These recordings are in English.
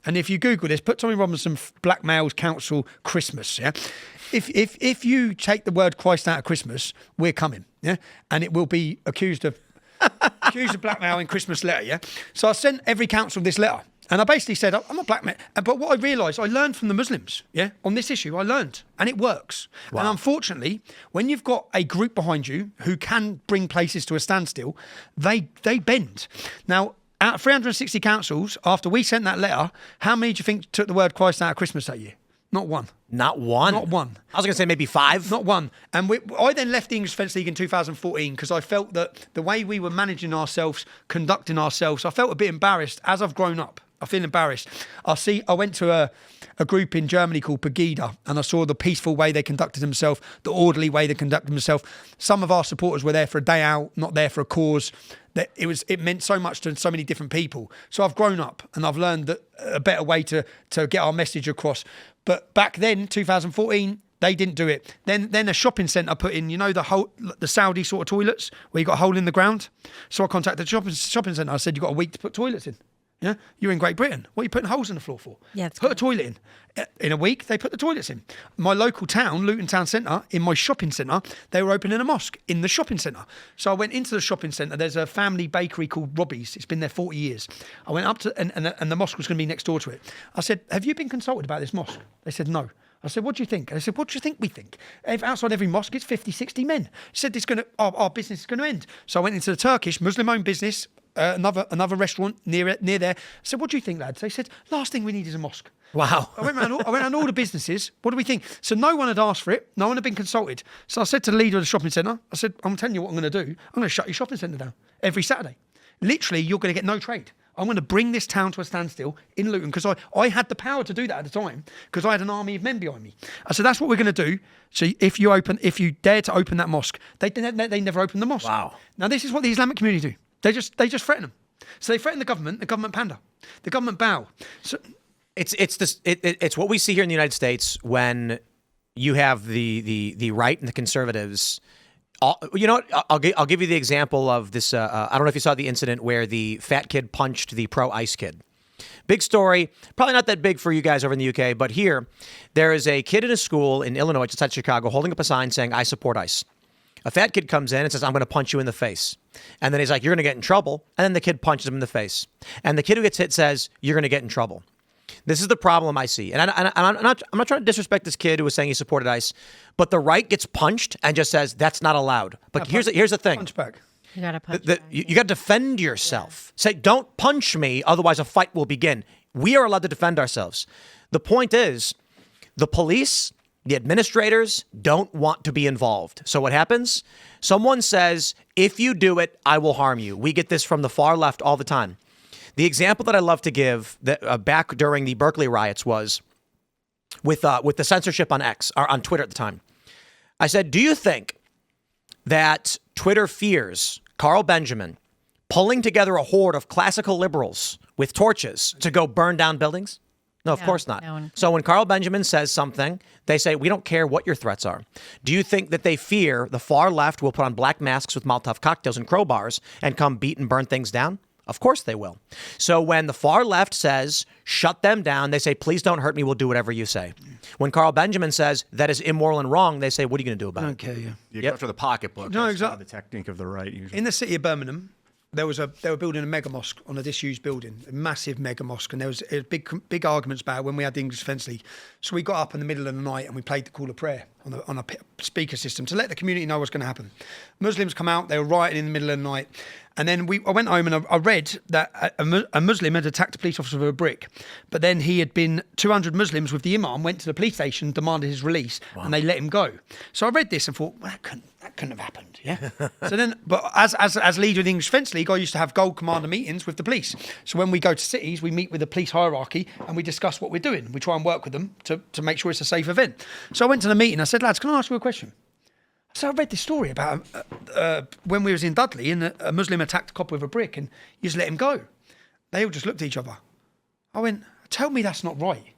And if you Google this, put Tommy Robinson Blackmails Council Christmas, yeah? If you take the word Christ out of Christmas, we're coming, yeah? And it will be accused of blackmailing Christmas letter, yeah? So I sent every council this letter. And I basically said, I'm not blackmail. But what I realised, I learned from the Muslims, yeah? On this issue, I learned. And it works. Wow. And unfortunately, when you've got a group behind you who can bring places to a standstill, they bend. Now, out of 360 councils, after we sent that letter, how many do you think took the word Christ out of Christmas that year? Not one. Not one? Not one. I was going to say maybe 5. Not one. And I then left the English Defence League in 2014 because I felt that the way we were managing ourselves, conducting ourselves, I felt a bit embarrassed as I've grown up. I feel embarrassed. I went to a group in Germany called Pegida, and I saw the peaceful way they conducted themselves, the orderly way they conducted themselves. Some of our supporters were there for a day out, not there for a cause. That it meant so much to so many different people. So I've grown up and I've learned that a better way to get our message across. But back then, 2014, they didn't do it. Then a shopping centre put in, the Saudi sort of toilets where you got a hole in the ground. So I contacted the shopping centre. I said, you've got a week to put toilets in. Yeah, you're in Great Britain. What are you putting holes in the floor for? Yeah, put a toilet in. In a week, they put the toilets in. My local town, Luton Town Centre, in my shopping centre, they were opening a mosque in the shopping centre. So I went into the shopping centre. There's a family bakery called Robbie's. It's been there 40 years. I went up to, and the mosque was going to be next door to it. I said, have you been consulted about this mosque? They said, no. I said, what do you think? And they said, what do you think we think? Outside every mosque, it's 50, 60 men. He said, our business is going to end. So I went into the Turkish Muslim-owned business, another restaurant near there. I said, what do you think, lads? They said, last thing we need is a mosque. Wow. I went around all the businesses. What do we think? So no one had asked for it. No one had been consulted. So I said to the leader of the shopping centre, I said, I'm telling you what I'm going to do. I'm going to shut your shopping centre down every Saturday. Literally, you're going to get no trade. I'm going to bring this town to a standstill in Luton because I had the power to do that at the time because I had an army of men behind me. I said, that's what we're going to do. So if you dare to open that mosque, they never opened the mosque. Wow. Now, this is what the Islamic community do. They just threaten them. So they threaten the government pander. The government bow. So It's what we see here in the United States when you have the right and the conservatives. You know what? I'll give you the example of this. I don't know if you saw the incident where the fat kid punched the pro-ICE kid. Big story. Probably not that big for you guys over in the UK, but here there is a kid in a school in Illinois, just outside Chicago, holding up a sign saying, I support ICE. A fat kid comes in and says, I'm going to punch you in the face. And then he's like, you're going to get in trouble. And then the kid punches him in the face. And the kid who gets hit says, you're going to get in trouble. This is the problem I see. And I'm not trying to disrespect this kid who was saying he supported ICE, but the right gets punched and just says, that's not allowed. But here's the thing. Punch back. You got to punch back. You got to defend yourself. Yeah. Say, don't punch me, otherwise a fight will begin. We are allowed to defend ourselves. The point is, the police, the administrators don't want to be involved. So what happens? Someone says, if you do it, I will harm you. We get this from the far left all the time. The example that I love to give that back during the Berkeley riots was with the censorship on X, or on Twitter at the time. I said, do you think that Twitter fears Carl Benjamin pulling together a horde of classical liberals with torches to go burn down buildings? No, of course not. No. So when Carl Benjamin says something, they say, we don't care what your threats are. Do you think that they fear the far left will put on black masks with Molotov cocktails and crowbars and come beat and burn things down? Of course they will. So when the far left says, shut them down, they say, please don't hurt me, we'll do whatever you say. When Carl Benjamin says, that is immoral and wrong, they say, what are you going to do about it? Okay, yeah. You go after the pocketbook. No, That's exactly. The technique of the right, usually. In the city of Birmingham, they were building a mega mosque on a disused building, a massive mega mosque, and there was big arguments about it when we had the English Defence League. So we got up in the middle of the night and we played the call of prayer on a speaker system to let the community know what's going to happen. Muslims come out, they were rioting in the middle of the night. And then I went home and I read that a Muslim had attacked a police officer with a brick, but then 200 Muslims with the imam went to the police station, demanded his release, and they let him go. So I read this and thought, well, that couldn't have happened, yeah. So then, but as leader of the English Defence League, I used to have gold commander meetings with the police. So when we go to cities, we meet with the police hierarchy and we discuss what we're doing. We try and work with them to make sure it's a safe event. So I went to the meeting. I said, lads, can I ask you a question? So I read this story about when we was in Dudley and a Muslim attacked a cop with a brick and you just let him go. They all just looked at each other. I went, tell me that's not right.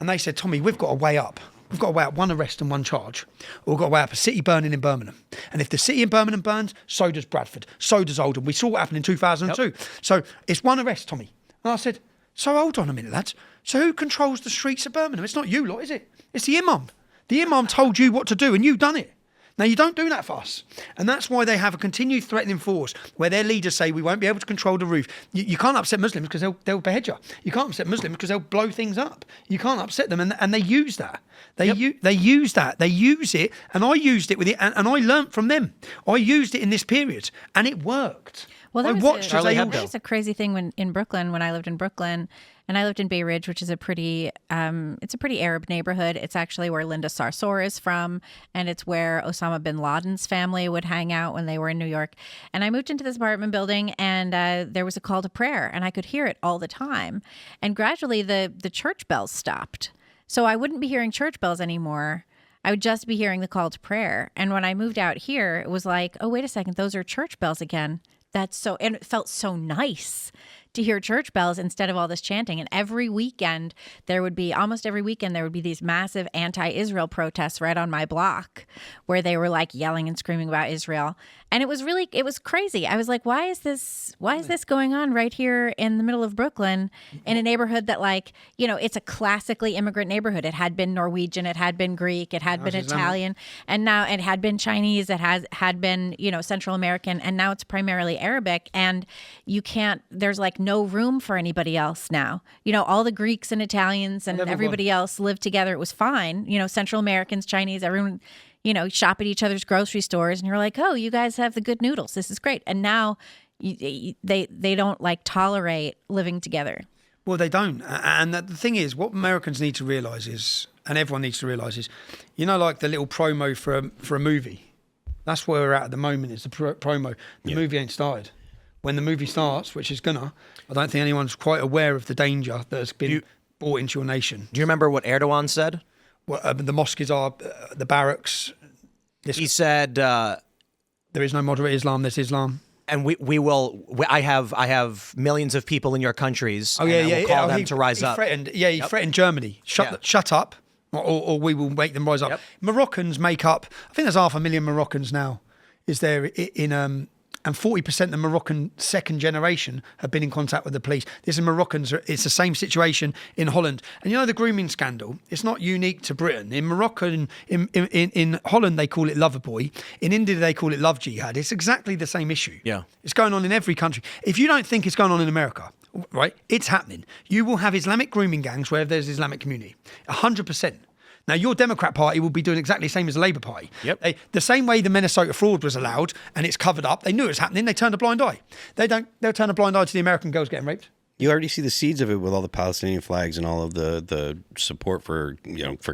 And they said, Tommy, we've got to weigh up. We've got to weigh up one arrest and one charge. Or we've got to weigh up a city burning in Birmingham. And if the city in Birmingham burns, so does Bradford, so does Oldham. We saw what happened in 2002. Yep. So it's one arrest, Tommy. And I said, So hold on a minute, lads. So who controls the streets of Birmingham? It's not you lot, is it? It's the imam. The imam told you what to do and you've done it. Now, you don't do that for us. And that's why they have a continued threatening force where their leaders say we won't be able to control the roof. You can't upset Muslims because they'll behead you. You can't upset Muslims because they'll blow things up. You can't upset them. And they use that. They use that. They use it. And I used it with it. And I learnt from them. I used it in this period. And it worked. Well, there was a crazy thing in Brooklyn, when I lived in Brooklyn, and I lived in Bay Ridge, which is it's a pretty Arab neighborhood. It's actually where Linda Sarsour is from, and it's where Osama bin Laden's family would hang out when they were in New York. And I moved into this apartment building, and there was a call to prayer, and I could hear it all the time. And gradually, the church bells stopped, so I wouldn't be hearing church bells anymore. I would just be hearing the call to prayer. And when I moved out here, it was like, oh, wait a second, those are church bells again. And it felt so nice to hear church bells instead of all this chanting. And almost every weekend, there would be these massive anti-Israel protests right on my block where they were like yelling and screaming about Israel. And it was crazy. I was like, why is this going on right here in the middle of Brooklyn in a neighborhood that, like, you know, it's a classically immigrant neighborhood. It had been Norwegian, it had been Greek, it had been Italian, and now it had been Chinese, it had been, you know, Central American, and now it's primarily Arabic. And there's like no room for anybody else now. You know, all the Greeks and Italians and everybody else lived together. It was fine. You know, Central Americans, Chinese, everyone, you know, shop at each other's grocery stores, and you're like, oh, you guys have the good noodles. This is great. And now they don't like tolerate living together. Well, they don't. And the thing is, what Americans need to realise is, and everyone needs to realise is, you know, like the little promo for a movie. That's where we're at the moment. It's the promo. The movie ain't started. When the movie starts, which is I don't think anyone's quite aware of the danger that has been brought into your nation. Do you remember what Erdogan said? Well, the mosques are the barracks. He said, there is no moderate Islam, there's Islam. And I have millions of people in your countries. Oh, and yeah. I will call them to rise up. He threatened Germany. Shut up, or we will make them rise up. Yep. Moroccans make up, I think there's 500,000 Moroccans now, is there in and 40% of the Moroccan second generation have been in contact with the police. This is Moroccans. It's the same situation in Holland. And you know the grooming scandal? It's not unique to Britain. In Morocco, in Holland, they call it lover boy. In India, they call it love jihad. It's exactly the same issue. Yeah. It's going on in every country. If you don't think it's going on in America, right, it's happening. You will have Islamic grooming gangs wherever there's an Islamic community. 100%. Now, your Democrat Party will be doing exactly the same as the Labour Party. Yep. The same way the Minnesota fraud was allowed and it's covered up, they knew it was happening, they turned a blind eye. They'll turn a blind eye to the American girls getting raped. You already see the seeds of it with all the Palestinian flags and all of the support for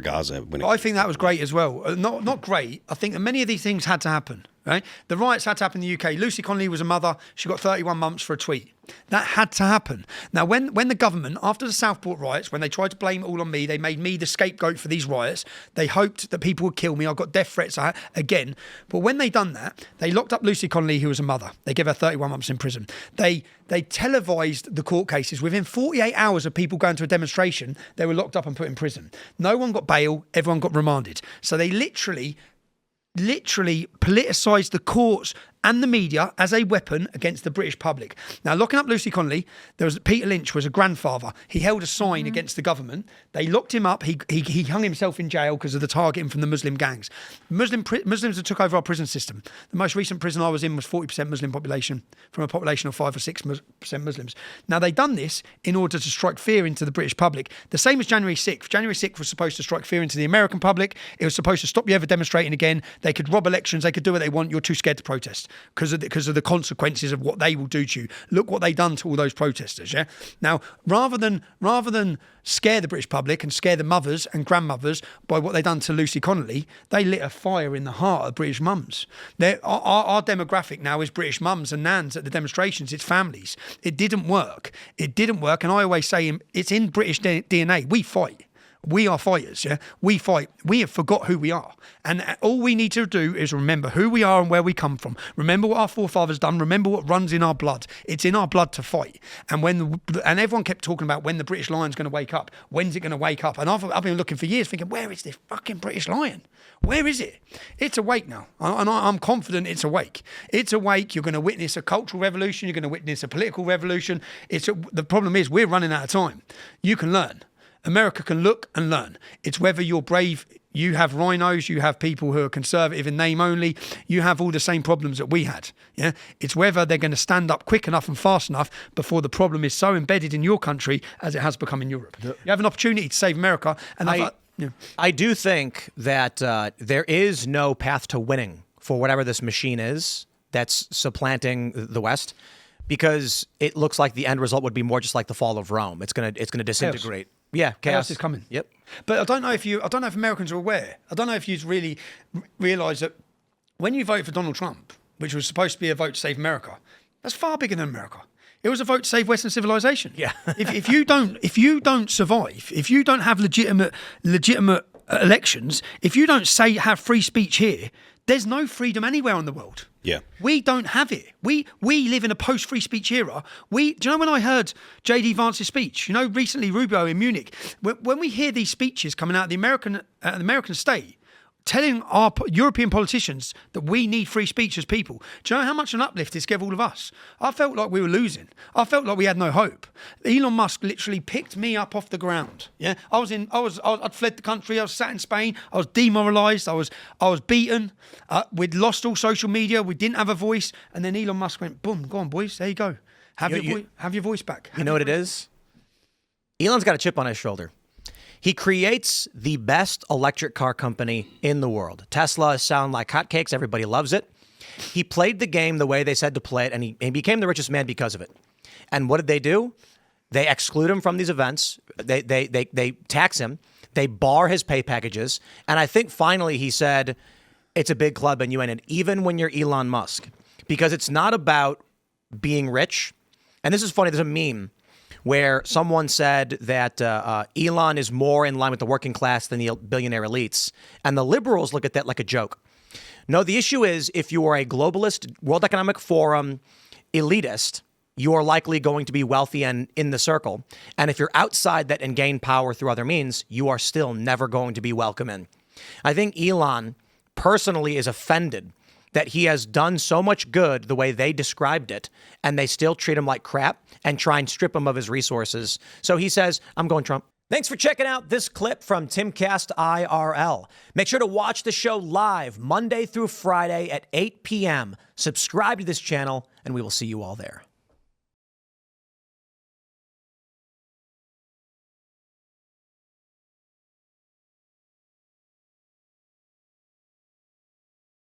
Gaza. I think that was great as well. Not great. I think that many of these things had to happen. Right? The riots had to happen in the UK. Lucy Connolly was a mother. She got 31 months for a tweet. That had to happen. Now, when the government, after the Southport riots, when they tried to blame it all on me, they made me the scapegoat for these riots. They hoped that people would kill me. I got death threats again. But when they done that, they locked up Lucy Connolly, who was a mother. They gave her 31 months in prison. They televised the court cases. Within 48 hours of people going to a demonstration, they were locked up and put in prison. No one got bail. Everyone got remanded. So they literally politicised the courts and the media as a weapon against the British public. Now, locking up Lucy Connolly, Peter Lynch was a grandfather. He held a sign against the government. They locked him up. He hung himself in jail because of the targeting from the Muslim gangs. Muslims that took over our prison system. The most recent prison I was in was 40% Muslim population from a population of 5 or 6% Muslims. Now, they done this in order to strike fear into the British public. The same as January 6th. January 6th was supposed to strike fear into the American public. It was supposed to stop you ever demonstrating again. They could rob elections. They could do what they want. You're too scared to protest because of the consequences of what they will do to you. Look what they done to all those protesters. Yeah. Now, rather than scare the British public and scare the mothers and grandmothers by what they done to Lucy Connolly, they lit a fire in the heart of British mums. Our demographic now is British mums and nans at the demonstrations. It's families. It didn't work. And I always say it's in British DNA. We fight. We are fighters, yeah? We fight. We have forgot who we are. And all we need to do is remember who we are and where we come from. Remember what our forefathers done. Remember what runs in our blood. It's in our blood to fight. And and everyone kept talking about when the British Lion's going to wake up. When's it going to wake up? And I've been looking for years thinking, where is this fucking British Lion? Where is it? It's awake now. And I'm confident it's awake. It's awake. You're going to witness a cultural revolution. You're going to witness a political revolution. The problem is we're running out of time. You can learn. America can look and learn. It's whether you're brave. You have rhinos, you have people who are conservative in name only, you have all the same problems that we had. Yeah, it's whether they're going to stand up quick enough and fast enough before the problem is so embedded in your country as it has become in Europe. You have an opportunity to save America. And I do think that there is no path to winning for whatever this machine is that's supplanting the West, because it looks like the end result would be more just like the fall of Rome. It's gonna disintegrate. Chaos. Yeah, chaos is coming. Yep. But I don't know if Americans are aware. I don't know if you really realise that when you vote for Donald Trump, which was supposed to be a vote to save America, that's far bigger than America. It was a vote to save Western civilization. Yeah. if you don't survive, if you don't have legitimate elections, if you don't have free speech here, there's no freedom anywhere in the world. Yeah. We don't have it. We live in a post-free speech era. Do you know when I heard J.D. Vance's speech? You know, recently Rubio in Munich. When we hear these speeches coming out of the American state, telling our European politicians that we need free speech as people. Do you know how much an uplift this gave all of us? I felt like we were losing. I felt like we had no hope. Elon Musk literally picked me up off the ground. Yeah, I'd fled the country. I was sat in Spain. I was demoralised. I was beaten. We'd lost all social media. We didn't have a voice. And then Elon Musk went, boom, go on, boys. There you go. Have your voice back. You know what it is? Elon's got a chip on his shoulder. He creates the best electric car company in the world. Tesla sound like hotcakes. Everybody loves it. He played the game the way they said to play it, and he became the richest man because of it. And what did they do? They exclude him from these events. They tax him. They bar his pay packages. And I think finally he said, it's a big club and you ain't it, even when you're Elon Musk. Because it's not about being rich. And this is funny. There's a meme where someone said that Elon is more in line with the working class than the billionaire elites. And the liberals look at that like a joke. No, the issue is if you are a globalist, World Economic Forum elitist, you are likely going to be wealthy and in the circle. And if you're outside that and gain power through other means, you are still never going to be welcome in. I think Elon personally is offended that he has done so much good the way they described it, and they still treat him like crap and try and strip him of his resources. So he says, I'm going Trump. Thanks for checking out this clip from Timcast IRL. Make sure to watch the show live Monday through Friday at 8 p.m. Subscribe to this channel, and we will see you all there.